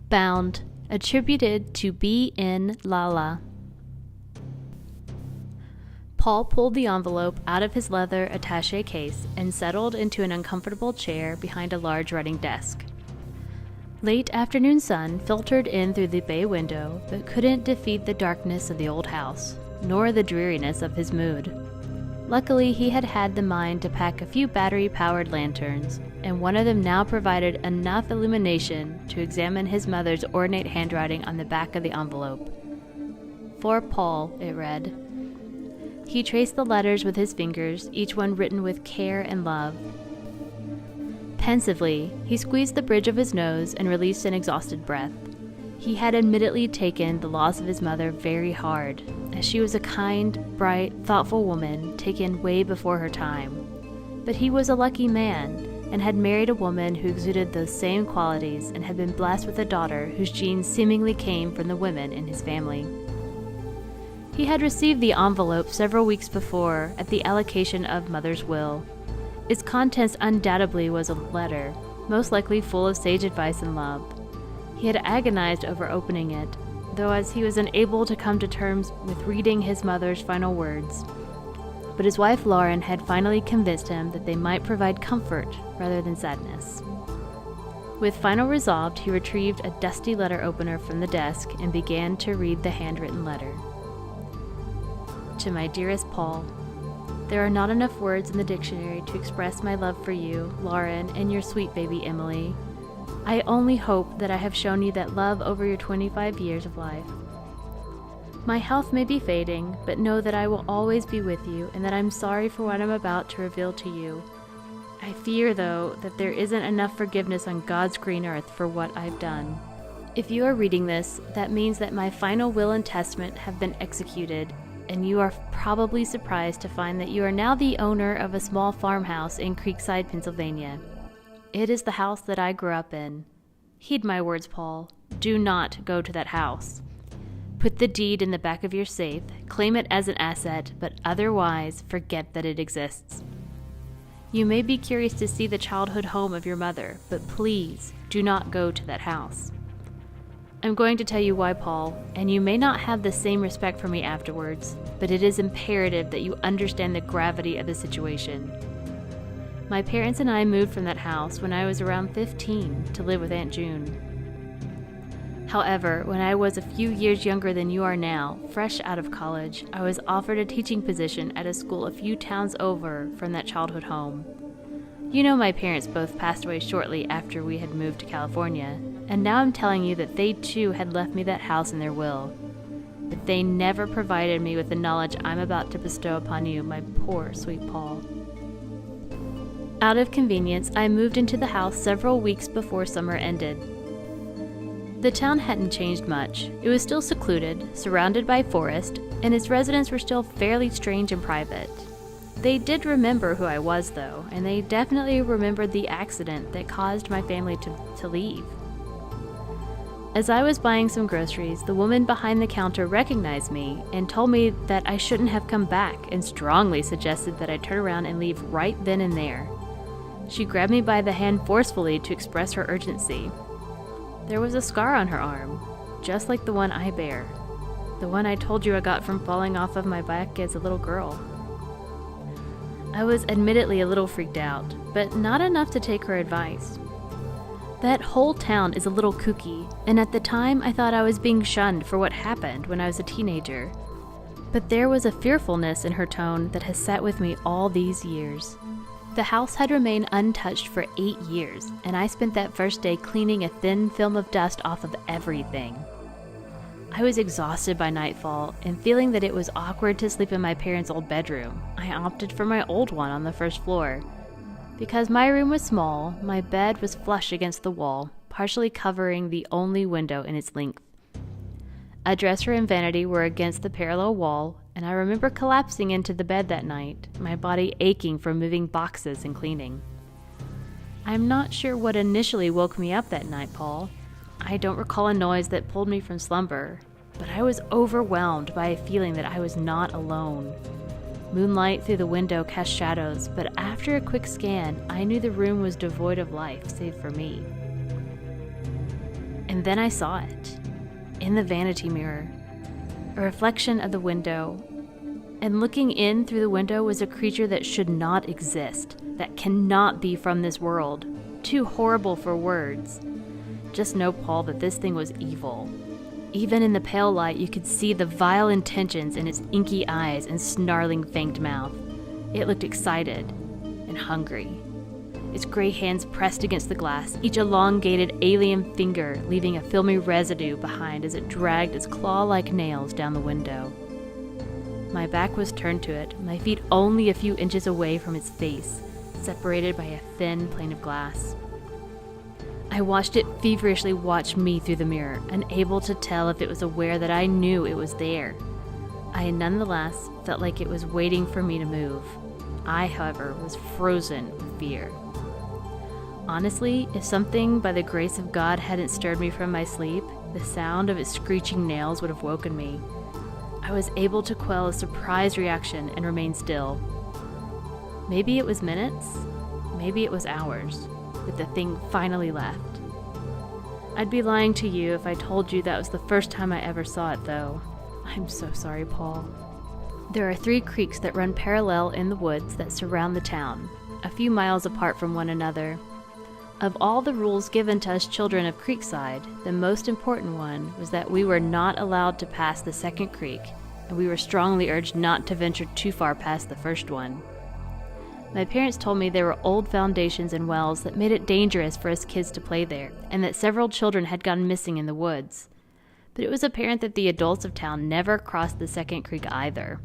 Bound, attributed to bnlala. Paul pulled the envelope out of his leather attaché case and settled into an uncomfortable chair behind a large writing desk. Late afternoon sun filtered in through the bay window, but couldn't defeat the darkness of the old house, nor the dreariness of his mood. Luckily, he had had the mind to pack a few battery-powered lanterns, and one of them now provided enough illumination to examine his mother's ornate handwriting on the back of the envelope. For Paul, it read. He traced the letters with his fingers, each one written with care and love. Pensively, he squeezed the bridge of his nose and released an exhausted breath. He had admittedly taken the loss of his mother very hard, as she was a kind, bright, thoughtful woman taken way before her time. But he was a lucky man, and had married a woman who exuded those same qualities and had been blessed with a daughter whose genes seemingly came from the women in his family. He had received the envelope several weeks before at the allocation of Mother's will. Its contents undoubtedly was a letter, most likely full of sage advice and love. He had agonized over opening it, though as he was unable to come to terms with reading his mother's final words. But his wife Lauren had finally convinced him that they might provide comfort rather than sadness. With final resolve, he retrieved a dusty letter opener from the desk and began to read the handwritten letter. To my dearest Paul, there are not enough words in the dictionary to express my love for you, Lauren, and your sweet baby Emily. I only hope that I have shown you that love over your 25 years of life. My health may be fading, but know that I will always be with you and that I'm sorry for what I'm about to reveal to you. I fear, though, that there isn't enough forgiveness on God's green earth for what I've done. If you are reading this, that means that my final will and testament have been executed, and you are probably surprised to find that you are now the owner of a small farmhouse in Creekside, Pennsylvania. It is the house that I grew up in. Heed my words, Paul. Do not go to that house. Put the deed in the back of your safe, claim it as an asset, but otherwise forget that it exists. You may be curious to see the childhood home of your mother, but please do not go to that house. I'm going to tell you why, Paul, and you may not have the same respect for me afterwards, but it is imperative that you understand the gravity of the situation. My parents and I moved from that house when I was around 15 to live with Aunt June. However, when I was a few years younger than you are now, fresh out of college, I was offered a teaching position at a school a few towns over from that childhood home. You know my parents both passed away shortly after we had moved to California, and now I'm telling you that they too had left me that house in their will. But they never provided me with the knowledge I'm about to bestow upon you, my poor, sweet Paul. Out of convenience, I moved into the house several weeks before summer ended. The town hadn't changed much. It was still secluded, surrounded by forest, and its residents were still fairly strange and private. They did remember who I was, though, and they definitely remembered the accident that caused my family to leave. As I was buying some groceries, the woman behind the counter recognized me and told me that I shouldn't have come back and strongly suggested that I turn around and leave right then and there. She grabbed me by the hand forcefully to express her urgency. There was a scar on her arm, just like the one I bear, the one I told you I got from falling off of my bike as a little girl. I was admittedly a little freaked out, but not enough to take her advice. That whole town is a little kooky, and at the time I thought I was being shunned for what happened when I was a teenager. But there was a fearfulness in her tone that has sat with me all these years. The house had remained untouched for 8 years, and I spent that first day cleaning a thin film of dust off of everything. I was exhausted by nightfall, and feeling that it was awkward to sleep in my parents' old bedroom, I opted for my old one on the first floor. Because my room was small, my bed was flush against the wall, partially covering the only window in its length. A dresser and vanity were against the parallel wall, and I remember collapsing into the bed that night, my body aching from moving boxes and cleaning. I'm not sure what initially woke me up that night, Paul. I don't recall a noise that pulled me from slumber, but I was overwhelmed by a feeling that I was not alone. Moonlight through the window cast shadows, but after a quick scan, I knew the room was devoid of life, save for me. And And then I saw it, in the vanity mirror, a reflection of the window. And looking in through the window was a creature that should not exist, that cannot be from this world, too horrible for words. Just know, Paul, that this thing was evil. Even in the pale light, you could see the vile intentions in its inky eyes and snarling fanged mouth. It looked excited and hungry. Its gray hands pressed against the glass, each elongated alien finger leaving a filmy residue behind as it dragged its claw-like nails down the window. My back was turned to it, my feet only a few inches away from its face, separated by a thin pane of glass. I watched it feverishly watch me through the mirror, unable to tell if it was aware that I knew it was there. I nonetheless felt like it was waiting for me to move. I, however, was frozen with fear. Honestly, if something by the grace of God hadn't stirred me from my sleep, the sound of its screeching nails would have woken me. I was able to quell a surprised reaction and remain still. Maybe it was minutes, maybe it was hours, but the thing finally left. I'd be lying to you if I told you that was the first time I ever saw it, though. I'm so sorry, Paul. There are 3 creeks that run parallel in the woods that surround the town, a few miles apart from one another. Of all the rules given to us children of Creekside, the most important one was that we were not allowed to pass the second creek, and we were strongly urged not to venture too far past the first one. My parents told me there were old foundations and wells that made it dangerous for us kids to play there, and that several children had gone missing in the woods. But it was apparent that the adults of town never crossed the second creek either.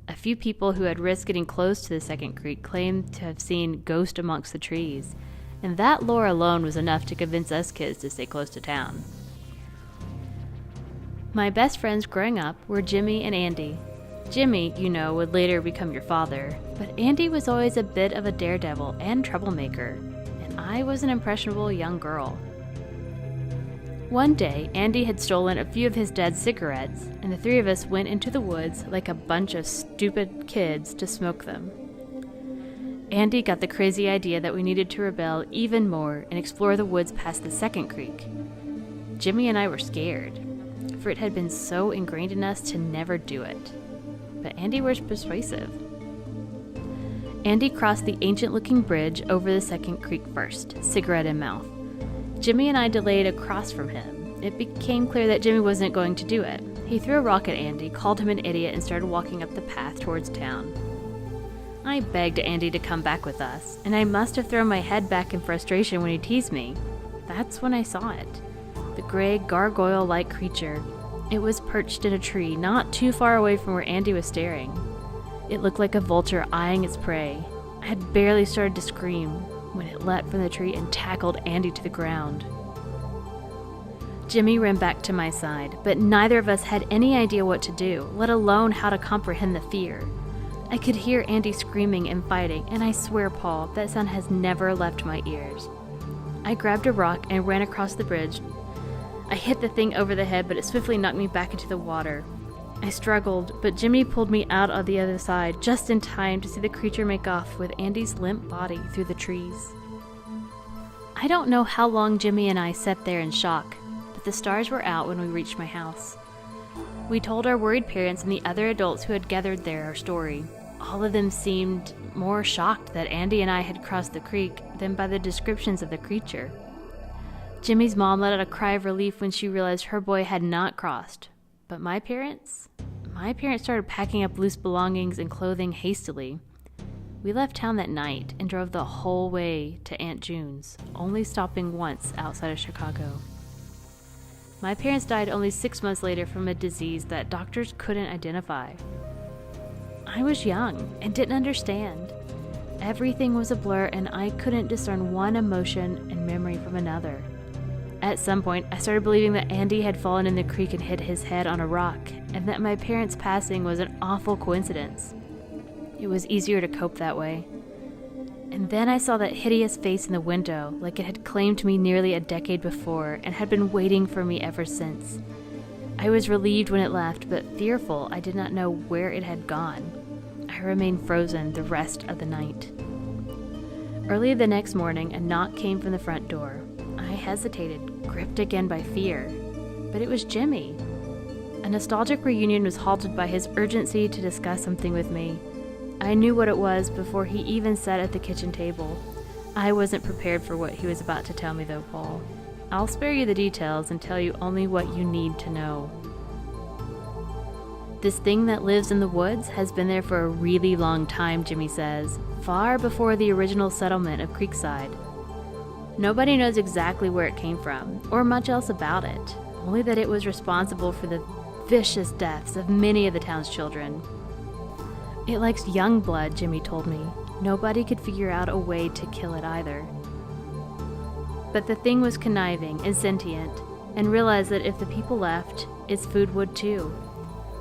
A few people who had risked getting close to the second creek claimed to have seen ghosts amongst the trees, and that lore alone was enough to convince us kids to stay close to town. My best friends growing up were Jimmy and Andy. Jimmy, you know, would later become your father, but Andy was always a bit of a daredevil and troublemaker, and I was an impressionable young girl. One day, Andy had stolen a few of his dad's cigarettes, and the 3 of us went into the woods like a bunch of stupid kids to smoke them. Andy got the crazy idea that we needed to rebel even more and explore the woods past the second creek. Jimmy and I were scared, for it had been so ingrained in us to never do it. But Andy was persuasive. Andy crossed the ancient-looking bridge over the second creek first, cigarette in mouth. Jimmy and I delayed across from him. It became clear that Jimmy wasn't going to do it. He threw a rock at Andy, called him an idiot, and started walking up the path towards town. I begged Andy to come back with us, and I must have thrown my head back in frustration when he teased me. That's when I saw it. The gray, gargoyle-like creature. It was perched in a tree, not too far away from where Andy was staring. It looked like a vulture eyeing its prey. I had barely started to scream when it leapt from the tree and tackled Andy to the ground. Jimmy ran back to my side, but neither of us had any idea what to do, let alone how to comprehend the fear. I could hear Andy screaming and fighting, and I swear, Paul, that sound has never left my ears. I grabbed a rock and ran across the bridge. I hit the thing over the head, but it swiftly knocked me back into the water. I struggled, but Jimmy pulled me out on the other side, just in time to see the creature make off with Andy's limp body through the trees. I don't know how long Jimmy and I sat there in shock, but the stars were out when we reached my house. We told our worried parents and the other adults who had gathered there our story. All of them seemed more shocked that Andy and I had crossed the creek than by the descriptions of the creature. Jimmy's mom let out a cry of relief when she realized her boy had not crossed. But my parents started packing up loose belongings and clothing hastily. We left town that night and drove the whole way to Aunt June's, only stopping once outside of Chicago. My parents died only 6 months later from a disease that doctors couldn't identify. I was young and didn't understand. Everything was a blur, and I couldn't discern one emotion and memory from another. At some point, I started believing that Andy had fallen in the creek and hit his head on a rock, and that my parents' passing was an awful coincidence. It was easier to cope that way. And then I saw that hideous face in the window, like it had claimed me nearly a decade before and had been waiting for me ever since. I was relieved when it left, but fearful I did not know where it had gone. I remained frozen the rest of the night. Early the next morning, a knock came from the front door. I hesitated, gripped again by fear. But it was Jimmy. A nostalgic reunion was halted by his urgency to discuss something with me. I knew what it was before he even sat at the kitchen table. I wasn't prepared for what he was about to tell me though, Paul. I'll spare you the details and tell you only what you need to know. This thing that lives in the woods has been there for a really long time, Jimmy says, far before the original settlement of Creekside. Nobody knows exactly where it came from, or much else about it, only that it was responsible for the vicious deaths of many of the town's children. It likes young blood, Jimmy told me. Nobody could figure out a way to kill it either. But the thing was conniving and sentient, and realized that if the people left, its food would too.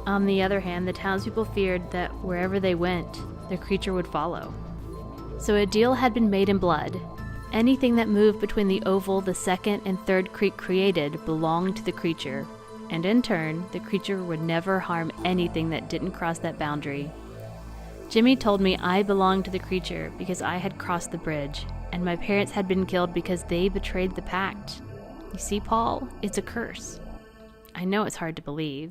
On the other hand, the townspeople feared that wherever they went, the creature would follow. So a deal had been made in blood. Anything that moved between the oval the second and third creek created belonged to the creature, and in turn, the creature would never harm anything that didn't cross that boundary. Jimmy told me I belonged to the creature because I had crossed the bridge, and my parents had been killed because they betrayed the pact. You see, Paul, it's a curse. I know it's hard to believe.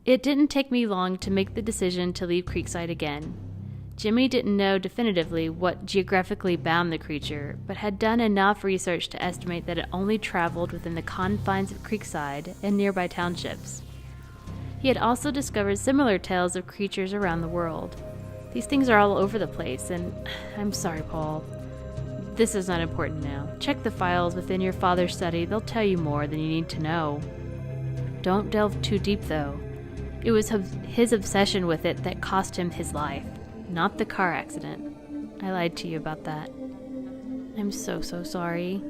It didn't take me long to make the decision to leave Creekside again. Jimmy didn't know definitively what geographically bound the creature, but had done enough research to estimate that it only traveled within the confines of Creekside and nearby townships. He had also discovered similar tales of creatures around the world. These things are all over the place, and I'm sorry, Paul. This is not important now. Check the files within your father's study. They'll tell you more than you need to know. Don't delve too deep, though. It was his obsession with it that cost him his life, not the car accident. I lied to you about that. I'm so sorry.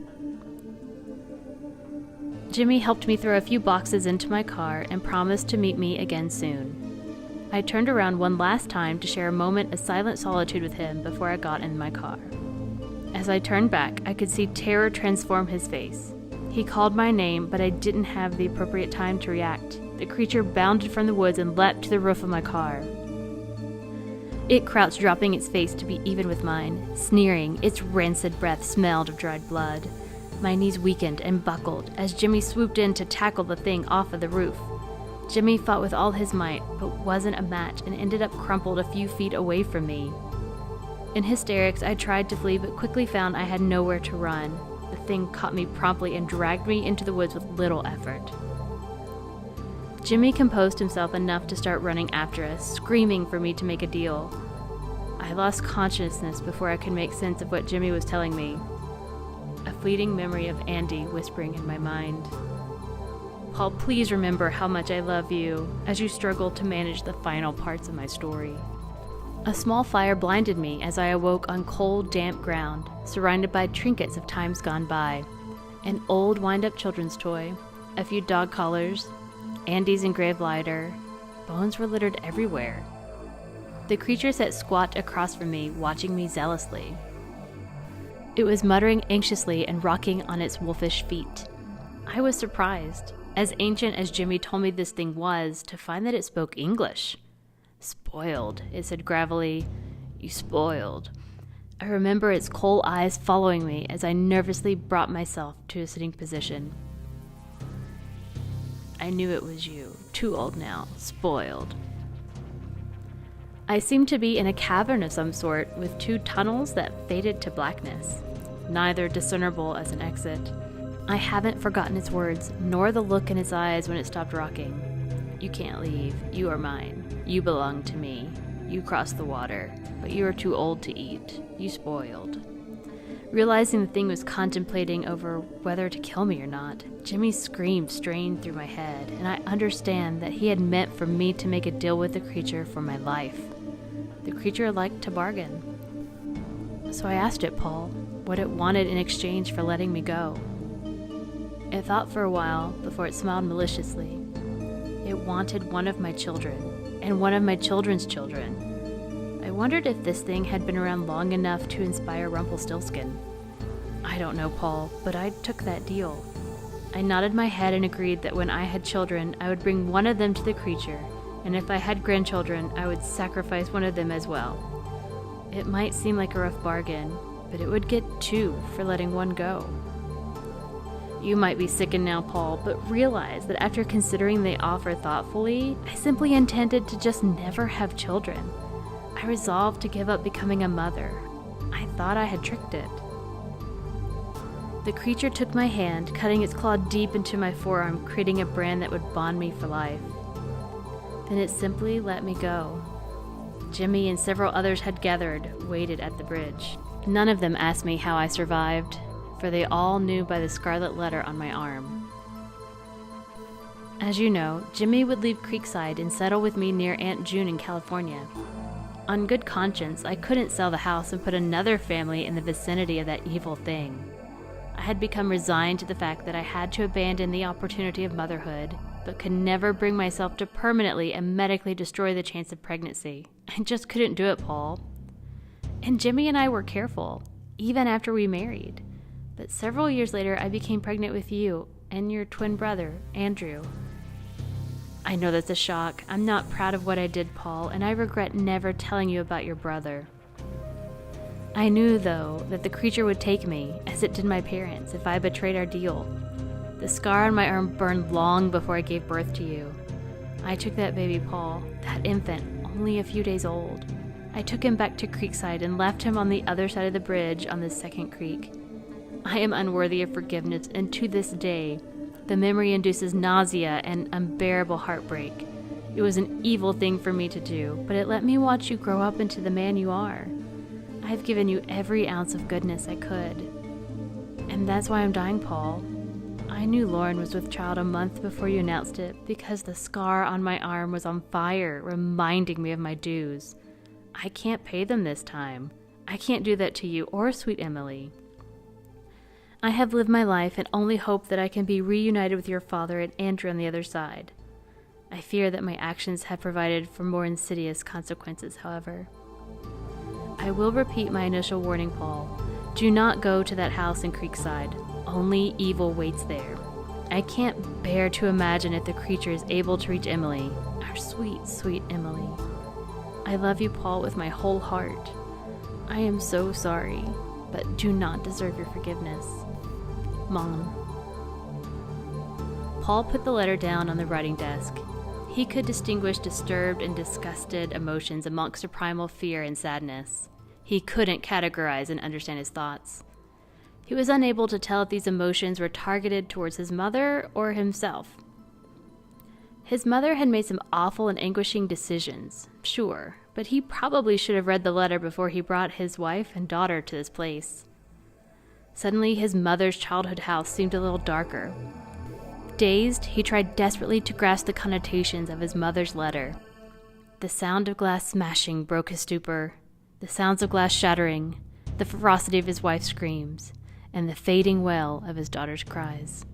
Jimmy helped me throw a few boxes into my car and promised to meet me again soon. I turned around one last time to share a moment of silent solitude with him before I got in my car. As I turned back, I could see terror transform his face. He called my name, but I didn't have the appropriate time to react. The creature bounded from the woods and leapt to the roof of my car. It crouched, dropping its face to be even with mine, sneering. Its rancid breath smelled of dried blood. My knees weakened and buckled as Jimmy swooped in to tackle the thing off of the roof. Jimmy fought with all his might, but wasn't a match and ended up crumpled a few feet away from me. In hysterics, I tried to flee, but quickly found I had nowhere to run. The thing caught me promptly and dragged me into the woods with little effort. Jimmy composed himself enough to start running after us, screaming for me to make a deal. I lost consciousness before I could make sense of what Jimmy was telling me. A fleeting memory of Andy whispering in my mind. Paul, please remember how much I love you as you struggle to manage the final parts of my story. A small fire blinded me as I awoke on cold, damp ground, surrounded by trinkets of times gone by. An old wind-up children's toy, a few dog collars, Andy's engraved lighter. Bones were littered everywhere. The creature sat squat across from me, watching me zealously. It was muttering anxiously and rocking on its wolfish feet. I was surprised, as ancient as Jimmy told me this thing was, to find that it spoke English. Spoiled, it said gravelly. You spoiled. I remember its coal eyes following me as I nervously brought myself to a sitting position. I knew it was you. Too old now. Spoiled. I seemed to be in a cavern of some sort, with two tunnels that faded to blackness, neither discernible as an exit. I haven't forgotten its words, nor the look in its eyes when it stopped rocking. You can't leave. You are mine. You belong to me. You crossed the water, but you are too old to eat. You spoiled. Realizing the thing was contemplating over whether to kill me or not, Jimmy's scream strained through my head, and I understand that he had meant for me to make a deal with the creature for my life. The creature liked to bargain. So I asked it, Paul, what it wanted in exchange for letting me go. It thought for a while before it smiled maliciously. It wanted one of my children, and one of my children's children. I wondered if this thing had been around long enough to inspire Rumpelstiltskin. I don't know, Paul, but I took that deal. I nodded my head and agreed that when I had children, I would bring one of them to the creature, and if I had grandchildren, I would sacrifice one of them as well. It might seem like a rough bargain, but it would get two for letting one go. You might be sickened now, Paul, but realize that after considering the offer thoughtfully, I simply intended to just never have children. I resolved to give up becoming a mother. I thought I had tricked it. The creature took my hand, cutting its claw deep into my forearm, creating a brand that would bond me for life. Then it simply let me go. Jimmy and several others had gathered, waited at the bridge. None of them asked me how I survived, for they all knew by the scarlet letter on my arm. As you know, Jimmy would leave Creekside and settle with me near Aunt June in California. On good conscience, I couldn't sell the house and put another family in the vicinity of that evil thing. I had become resigned to the fact that I had to abandon the opportunity of motherhood, but could never bring myself to permanently and medically destroy the chance of pregnancy. I just couldn't do it, Paul. And Jimmy and I were careful, even after we married. But several years later, I became pregnant with you and your twin brother, Andrew. I know that's a shock. I'm not proud of what I did, Paul, and I regret never telling you about your brother. I knew, though, that the creature would take me, as it did my parents, if I betrayed our deal. The scar on my arm burned long before I gave birth to you. I took that baby, Paul, that infant, only a few days old. I took him back to Creekside and left him on the other side of the bridge on the second creek. I am unworthy of forgiveness, and to this day, the memory induces nausea and unbearable heartbreak. It was an evil thing for me to do, but it let me watch you grow up into the man you are. I have given you every ounce of goodness I could. And that's why I'm dying, Paul. I knew Lauren was with child a month before you announced it because the scar on my arm was on fire, reminding me of my dues. I can't pay them this time. I can't do that to you or sweet Emily. I have lived my life and only hope that I can be reunited with your father and Andrew on the other side. I fear that my actions have provided for more insidious consequences, however. I will repeat my initial warning, Paul. Do not go to that house in Creekside. Only evil waits there. I can't bear to imagine if the creature is able to reach Emily, our sweet, sweet Emily. I love you, Paul, with my whole heart. I am so sorry, but do not deserve your forgiveness. Mom. Paul put the letter down on the writing desk. He could distinguish disturbed and disgusted emotions amongst a primal fear and sadness. He couldn't categorize and understand his thoughts. He was unable to tell if these emotions were targeted towards his mother or himself. His mother had made some awful and anguishing decisions, sure, but he probably should have read the letter before he brought his wife and daughter to this place. Suddenly, his mother's childhood house seemed a little darker. Dazed, he tried desperately to grasp the connotations of his mother's letter. The sound of glass smashing broke his stupor, the sounds of glass shattering, the ferocity of his wife's screams, and the fading wail of his daughter's cries.